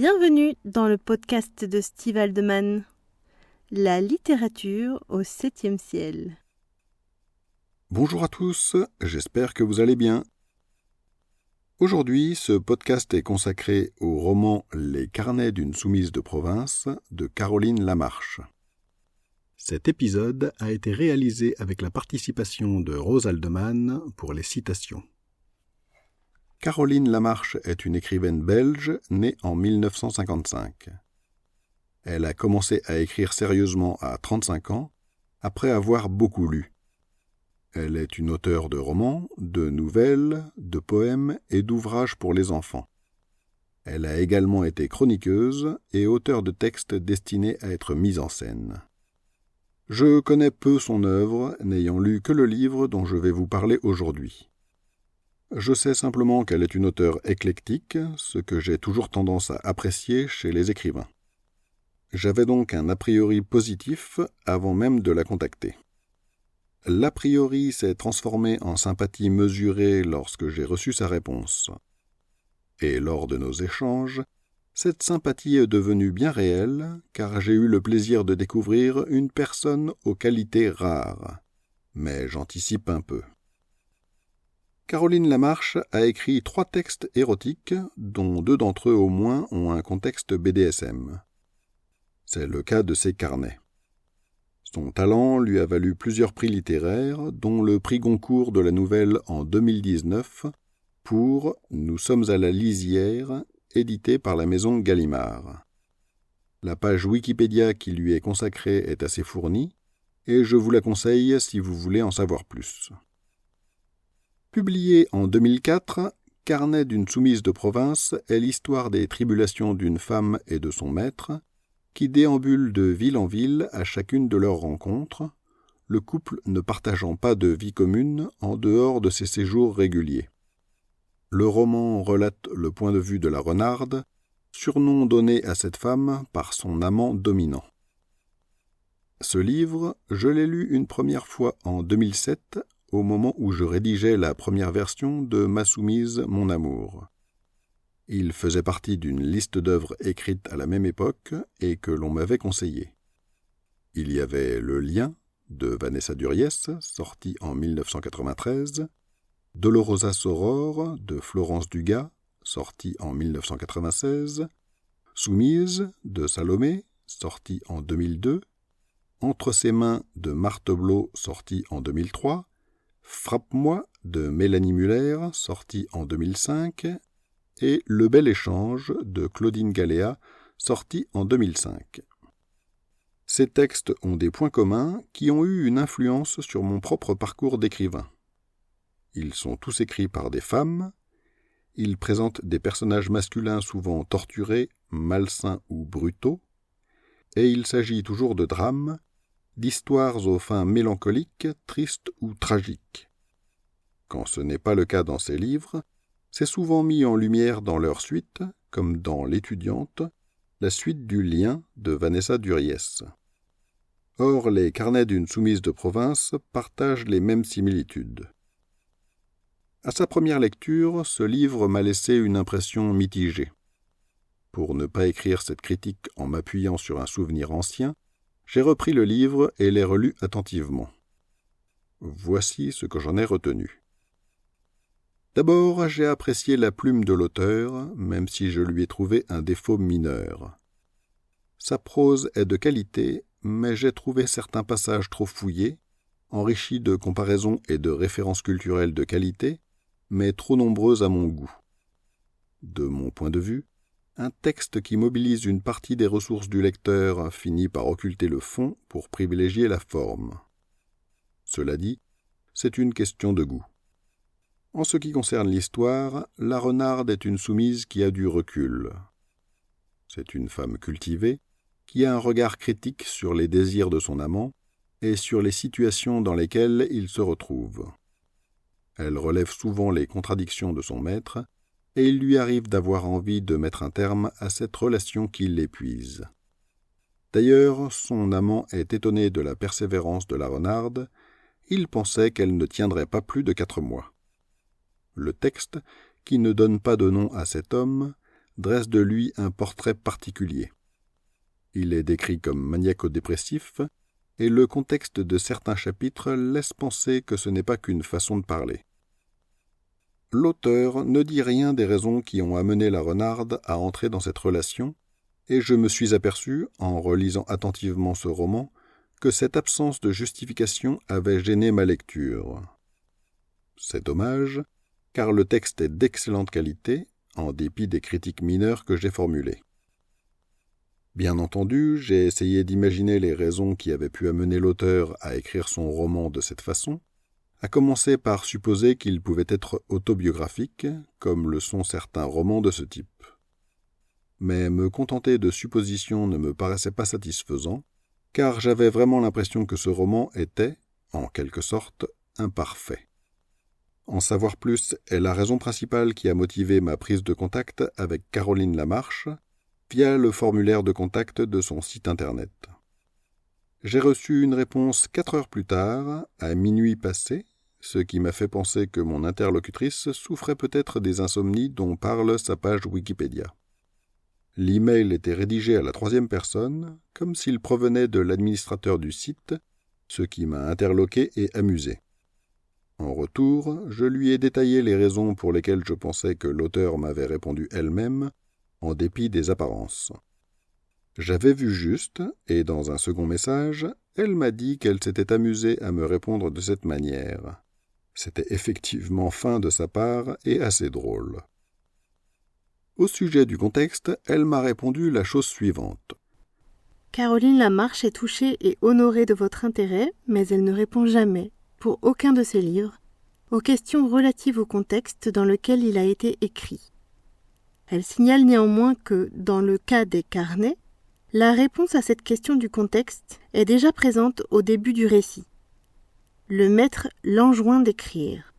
Bienvenue dans le podcast de Steve Haldeman, la littérature au 7e ciel. Bonjour à tous, j'espère que vous allez bien. Aujourd'hui, ce podcast est consacré au roman Les carnets d'une soumise de province de Caroline Lamarche. Cet épisode a été réalisé avec la participation de Rose Haldeman pour les citations. Caroline Lamarche est une écrivaine belge née en 1955. Elle a commencé à écrire sérieusement à 35 ans, après avoir beaucoup lu. Elle est une auteure de romans, de nouvelles, de poèmes et d'ouvrages pour les enfants. Elle a également été chroniqueuse et auteure de textes destinés à être mis en scène. Je connais peu son œuvre, n'ayant lu que le livre dont je vais vous parler aujourd'hui. Je sais simplement qu'elle est une auteure éclectique, ce que j'ai toujours tendance à apprécier chez les écrivains. J'avais donc un a priori positif avant même de la contacter. L'a priori s'est transformé en sympathie mesurée lorsque j'ai reçu sa réponse. Et lors de nos échanges, cette sympathie est devenue bien réelle, car j'ai eu le plaisir de découvrir une personne aux qualités rares. Mais j'anticipe un peu. Caroline Lamarche a écrit 3 textes érotiques, dont 2 d'entre eux au moins ont un contexte BDSM. C'est le cas de ses carnets. Son talent lui a valu plusieurs prix littéraires, dont le prix Goncourt de la nouvelle en 2019 pour « Nous sommes à la lisière », édité par la maison Gallimard. La page Wikipédia qui lui est consacrée est assez fournie, et je vous la conseille si vous voulez en savoir plus. Publié en 2004, Carnet d'une soumise de province est l'histoire des tribulations d'une femme et de son maître, qui déambulent de ville en ville à chacune de leurs rencontres, le couple ne partageant pas de vie commune en dehors de ses séjours réguliers. Le roman relate le point de vue de la renarde, surnom donné à cette femme par son amant dominant. Ce livre, je l'ai lu une première fois en 2007, au moment où je rédigeais la première version de Ma soumise, mon amour. Il faisait partie d'une liste d'œuvres écrites à la même époque et que l'on m'avait conseillé. Il y avait Le lien de Vanessa Duriez, sorti en 1993, Dolorosa Soror de Florence Dugas, sorti en 1996, Soumise de Salomé, sorti en 2002, Entre ses mains de Marthe Blot, sorti en 2003, Frappe-moi de Mélanie Muller, sorti en 2005, et Le bel échange de Claudine Galéa, sorti en 2005. Ces textes ont des points communs qui ont eu une influence sur mon propre parcours d'écrivain. Ils sont tous écrits par des femmes, ils présentent des personnages masculins souvent torturés, malsains ou brutaux, et il s'agit toujours de drames, d'histoires aux fins mélancoliques, tristes ou tragiques. Quand ce n'est pas le cas dans ces livres, c'est souvent mis en lumière dans leur suite, comme dans L'étudiante, la suite du lien de Vanessa Duriez. Or, les carnets d'une soumise de province partagent les mêmes similitudes. À sa première lecture, ce livre m'a laissé une impression mitigée. Pour ne pas écrire cette critique en m'appuyant sur un souvenir ancien, j'ai repris le livre et l'ai relu attentivement. Voici ce que j'en ai retenu. D'abord, j'ai apprécié la plume de l'auteur, même si je lui ai trouvé un défaut mineur. Sa prose est de qualité, mais j'ai trouvé certains passages trop fouillés, enrichis de comparaisons et de références culturelles de qualité, mais trop nombreuses à mon goût. De mon point de vue, un texte qui mobilise une partie des ressources du lecteur finit par occulter le fond pour privilégier la forme. Cela dit, c'est une question de goût. En ce qui concerne l'histoire, la renarde est une soumise qui a du recul. C'est une femme cultivée, qui a un regard critique sur les désirs de son amant et sur les situations dans lesquelles il se retrouve. Elle relève souvent les contradictions de son maître, et il lui arrive d'avoir envie de mettre un terme à cette relation qui l'épuise. D'ailleurs, son amant est étonné de la persévérance de la renarde, il pensait qu'elle ne tiendrait pas plus de 4 mois. Le texte, qui ne donne pas de nom à cet homme, dresse de lui un portrait particulier. Il est décrit comme maniaco-dépressif, et le contexte de certains chapitres laisse penser que ce n'est pas qu'une façon de parler. L'auteur ne dit rien des raisons qui ont amené la renarde à entrer dans cette relation, et je me suis aperçu, en relisant attentivement ce roman, que cette absence de justification avait gêné ma lecture. C'est dommage, car le texte est d'excellente qualité, en dépit des critiques mineures que j'ai formulées. Bien entendu, j'ai essayé d'imaginer les raisons qui avaient pu amener l'auteur à écrire son roman de cette façon, à commencer par supposer qu'il pouvait être autobiographique, comme le sont certains romans de ce type. Mais me contenter de suppositions ne me paraissait pas satisfaisant, car j'avais vraiment l'impression que ce roman était, en quelque sorte, imparfait. En savoir plus est la raison principale qui a motivé ma prise de contact avec Caroline Lamarche, via le formulaire de contact de son site internet. J'ai reçu une réponse 4 heures plus tard, à minuit passé, ce qui m'a fait penser que mon interlocutrice souffrait peut-être des insomnies dont parle sa page Wikipédia. L'email était rédigé à la 3e personne, comme s'il provenait de l'administrateur du site, ce qui m'a interloqué et amusé. En retour, je lui ai détaillé les raisons pour lesquelles je pensais que l'auteur m'avait répondu elle-même, en dépit des apparences. J'avais vu juste, et dans un second message, elle m'a dit qu'elle s'était amusée à me répondre de cette manière. C'était effectivement fin de sa part et assez drôle. Au sujet du contexte, elle m'a répondu la chose suivante. Caroline Lamarche est touchée et honorée de votre intérêt, mais elle ne répond jamais, pour aucun de ses livres, aux questions relatives au contexte dans lequel il a été écrit. Elle signale néanmoins que, dans le cas des carnets, la réponse à cette question du contexte est déjà présente au début du récit. Le maître l'enjoint d'écrire.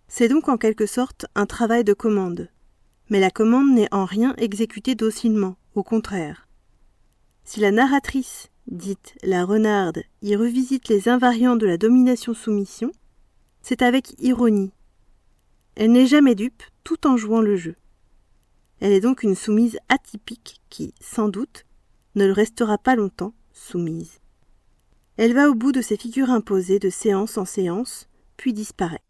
C'est donc en quelque sorte un travail de commande. Mais la commande n'est en rien exécutée docilement, au contraire. Si la narratrice, dite la renarde, y revisite les invariants de la domination-soumission, c'est avec ironie. Elle n'est jamais dupe, tout en jouant le jeu. Elle est donc une soumise atypique qui, sans doute, ne le restera pas longtemps soumise. Elle va au bout de ses figures imposées de séance en séance, puis disparaît.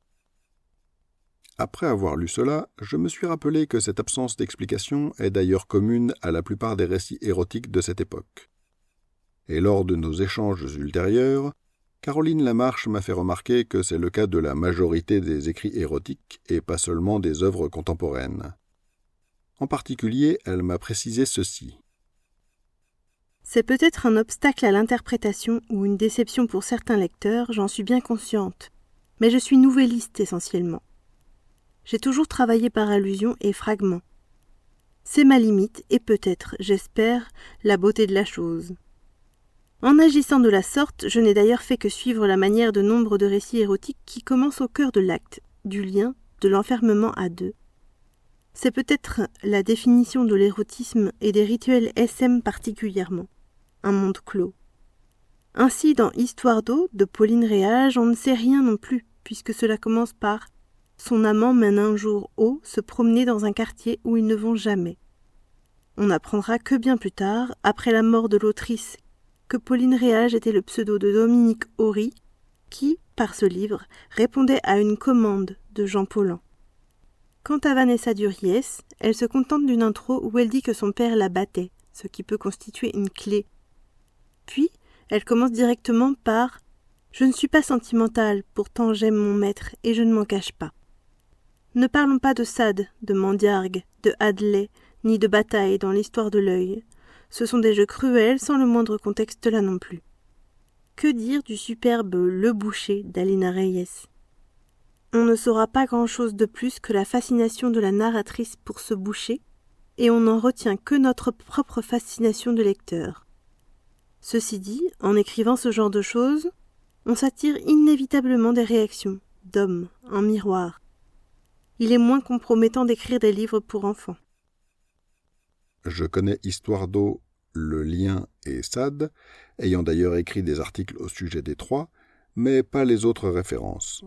Après avoir lu cela, je me suis rappelé que cette absence d'explication est d'ailleurs commune à la plupart des récits érotiques de cette époque. Et lors de nos échanges ultérieurs, Caroline Lamarche m'a fait remarquer que c'est le cas de la majorité des écrits érotiques et pas seulement des œuvres contemporaines. En particulier, elle m'a précisé ceci. C'est peut-être un obstacle à l'interprétation ou une déception pour certains lecteurs, j'en suis bien consciente, mais je suis nouvelliste essentiellement. J'ai toujours travaillé par allusion et fragments. C'est ma limite et peut-être, j'espère, la beauté de la chose. En agissant de la sorte, je n'ai d'ailleurs fait que suivre la manière de nombre de récits érotiques qui commencent au cœur de l'acte, du lien, de l'enfermement à deux. C'est peut-être la définition de l'érotisme et des rituels SM particulièrement, un monde clos. Ainsi, dans Histoire d'eau, de Pauline Réage, on ne sait rien non plus, puisque cela commence par « Son amant mène un jour haut se promener dans un quartier où ils ne vont jamais ». On n'apprendra que bien plus tard, après la mort de l'autrice, que Pauline Réage était le pseudo de Dominique Horry, qui, par ce livre, répondait à une commande de Jean Paulhan. Quant à Vanessa Duries, elle se contente d'une intro où elle dit que son père la battait, ce qui peut constituer une clé. Puis, elle commence directement par « Je ne suis pas sentimentale, pourtant j'aime mon maître et je ne m'en cache pas ». Ne parlons pas de Sade, de Mandiargue, de Hadley, ni de bataille dans l'histoire de l'œil. Ce sont des jeux cruels sans le moindre contexte là non plus. Que dire du superbe Le Boucher d'Alina Reyes ? On ne saura pas grand-chose de plus que la fascination de la narratrice pour ce boucher, et on n'en retient que notre propre fascination de lecteur. Ceci dit, en écrivant ce genre de choses, on s'attire inévitablement des réactions, d'hommes, en miroir. Il est moins compromettant d'écrire des livres pour enfants. Je connais Histoire d'eau, Le Lien et Sade, ayant d'ailleurs écrit des articles au sujet des trois, mais pas les autres références.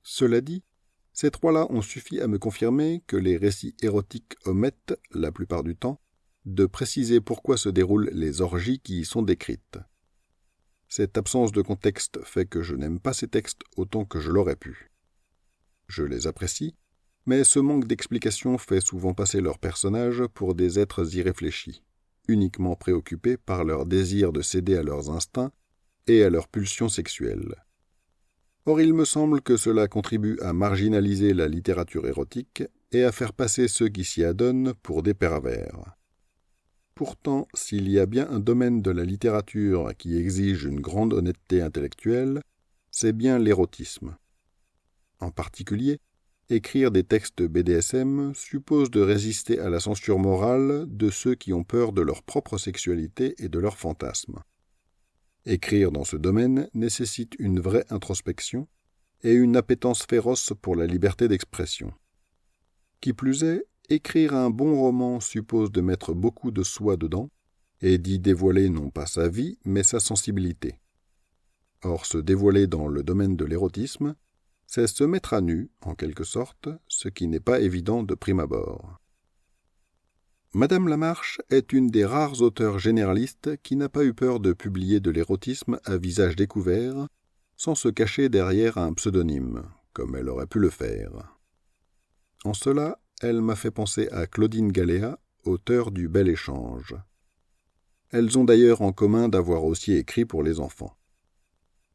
Cela dit, Ces trois-là ont suffi à me confirmer que les récits érotiques omettent, la plupart du temps, de préciser pourquoi se déroulent les orgies qui y sont décrites. Cette absence de contexte fait que je n'aime pas ces textes autant que je l'aurais pu. Je les apprécie, mais ce manque d'explication fait souvent passer leurs personnages pour des êtres irréfléchis, uniquement préoccupés par leur désir de céder à leurs instincts et à leurs pulsions sexuelles. Or, il me semble que cela contribue à marginaliser la littérature érotique et à faire passer ceux qui s'y adonnent pour des pervers. Pourtant, s'il y a bien un domaine de la littérature qui exige une grande honnêteté intellectuelle, c'est bien l'érotisme. En particulier, écrire des textes BDSM suppose de résister à la censure morale de ceux qui ont peur de leur propre sexualité et de leurs fantasmes. Écrire dans ce domaine nécessite une vraie introspection et une appétence féroce pour la liberté d'expression. Qui plus est, écrire un bon roman suppose de mettre beaucoup de soi dedans et d'y dévoiler non pas sa vie, mais sa sensibilité. Or, se dévoiler dans le domaine de l'érotisme, c'est se mettre à nu, en quelque sorte, ce qui n'est pas évident de prime abord. Madame Lamarche est une des rares auteurs généralistes qui n'a pas eu peur de publier de l'érotisme à visage découvert, sans se cacher derrière un pseudonyme, comme elle aurait pu le faire. En cela, elle m'a fait penser à Claudine Galéa, auteure du Bel Échange. Elles ont d'ailleurs en commun d'avoir aussi écrit pour les enfants.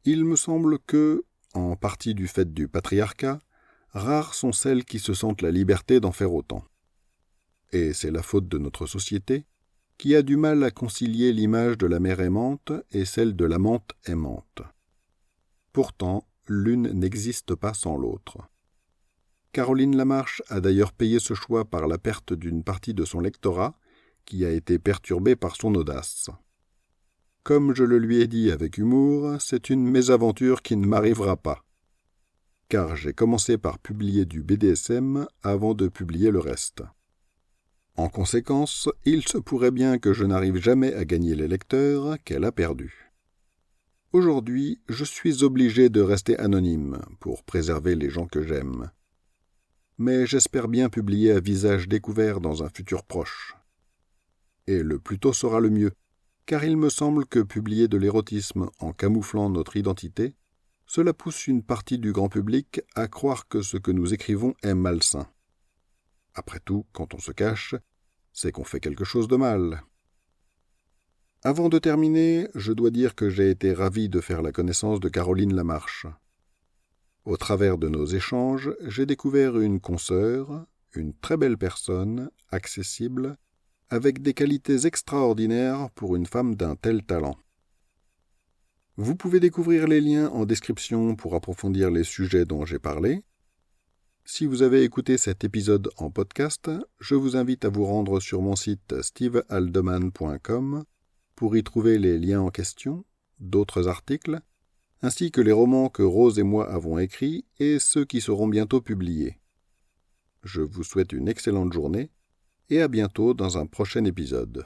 Il me semble que, en partie du fait du patriarcat, rares sont celles qui se sentent la liberté d'en faire autant. Et c'est la faute de notre société, qui a du mal à concilier l'image de la mère aimante et celle de l'amante aimante. Pourtant, l'une n'existe pas sans l'autre. Caroline Lamarche a d'ailleurs payé ce choix par la perte d'une partie de son lectorat, qui a été perturbé par son audace. Comme je le lui ai dit avec humour, c'est une mésaventure qui ne m'arrivera pas. Car j'ai commencé par publier du BDSM avant de publier le reste. En conséquence, il se pourrait bien que je n'arrive jamais à gagner les lecteurs qu'elle a perdus. Aujourd'hui, je suis obligé de rester anonyme pour préserver les gens que j'aime. Mais j'espère bien publier à visage découvert dans un futur proche. Et le plus tôt sera le mieux, car il me semble que publier de l'érotisme en camouflant notre identité, cela pousse une partie du grand public à croire que ce que nous écrivons est malsain. Après tout, quand on se cache, c'est qu'on fait quelque chose de mal. Avant de terminer, je dois dire que j'ai été ravi de faire la connaissance de Caroline Lamarche. Au travers de nos échanges, j'ai découvert une consoeur, une très belle personne, accessible, avec des qualités extraordinaires pour une femme d'un tel talent. Vous pouvez découvrir les liens en description pour approfondir les sujets dont j'ai parlé. Si vous avez écouté cet épisode en podcast, je vous invite à vous rendre sur mon site stevehaldeman.com pour y trouver les liens en question, d'autres articles, ainsi que les romans que Rose et moi avons écrits et ceux qui seront bientôt publiés. Je vous souhaite une excellente journée et à bientôt dans un prochain épisode.